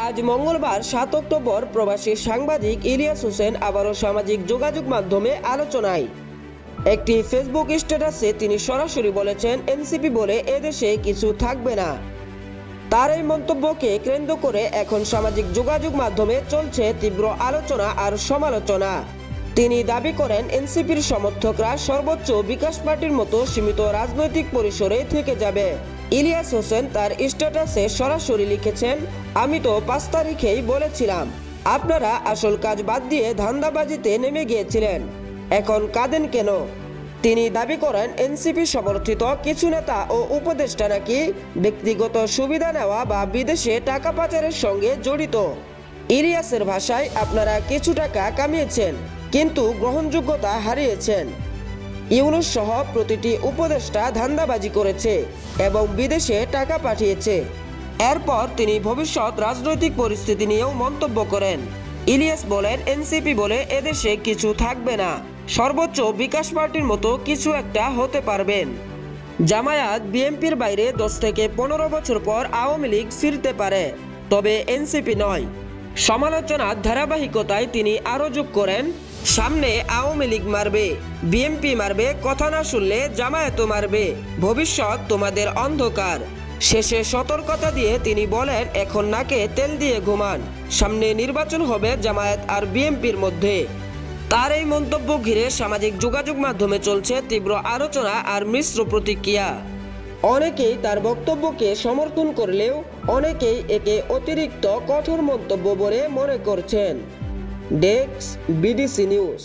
আজ মঙ্গলবার ৭ অক্টোবর প্রবাসী সাংবাদিক ইলিয়াস হোসেন আবারও সামাজিক যোগাযোগ মাধ্যমে আলোচনায়। একটি ফেসবুক স্ট্যাটাসে তিনি সরাসরি বলেছেন, এনসিপি বলে এদেশে কিছু থাকবে না। তার এই মন্তব্যকে কেন্দ্র করে এখন সামাজিক যোগাযোগ মাধ্যমে চলছে তীব্র আলোচনা আর সমালোচনা। তিনি দাবি করেন, এনসিপির সমর্থকরা সর্বোচ্চ বিকাশ পার্টির মতো সীমিত রাজনৈতিক পরিসরে থেকে যাবে। ইলিয়াস হোসেন তার স্ট্যাটাসে সরাসরি লিখেছেন, আমি তো ৫ তারিখেই বলেছিলাম আপনারা আসল কাজ বাদ দিয়ে ধান্দাবাজিতে নেমে গিয়েছিলেন, এখন কাঁদেন কেন? তিনি দাবি করেন, এনসিপি সমর্থিত কিছু নেতা ও উপদেষ্টা নাকি ব্যক্তিগত সুবিধা নেওয়া বা বিদেশে টাকা পাচারের সঙ্গে জড়িত। ইলিয়াসের ভাষায়, আপনারা কিছু টাকা কামিয়েছেন কিন্তু গ্রহণযোগ্যতা হারিয়েছেন। ইউনূস সহ প্রতিটি উপদেষ্টা ধান্দাবাজি করেছে এবং বিদেশে টাকা পাঠিয়েছে। এরপর তিনি ভবিষ্যৎ রাজনৈতিক পরিস্থিতি নিয়েও মন্তব্য করেন। ইলিয়াস বলেন, এনসিপি বলে এদেশে কিছু থাকবে না, সর্বোচ্চ বিকাশ পার্টির মতো কিছু একটা হতে পারবেন। জামায়াত বিএনপির বাইরে ১০ থেকে ১৫ বছর পর আওয়ামী লীগ ফিরতে পারে, তবে এনসিপি নয়। সমালোচনার ধারাবাহিকতায় তিনি আরও যোগ করেন, সামনে আওয়ামী লীগ মারবে, বিএনপি মারবে, কথা না শুনলে জামায়াতও মারবে, ভবিষ্যৎ তোমাদের অন্ধকার। শেষে সতর্কতা দিয়ে তিনি বলেন, এখন নাকে তেল দিয়ে ঘুমান, সামনে নির্বাচন হবে জামায়াত আর বিএনপির মধ্যে। তার এই মন্তব্য ঘিরে সামাজিক যোগাযোগ মাধ্যমে চলছে তীব্র আলোচনা আর মিশ্র প্রতিক্রিয়া। অনেকেই তার বক্তব্যকে সমর্থন করলেও অনেকেই একে অতিরিক্ত কঠোর মন্তব্য বলে মনে করছেন। Desk, BDC news.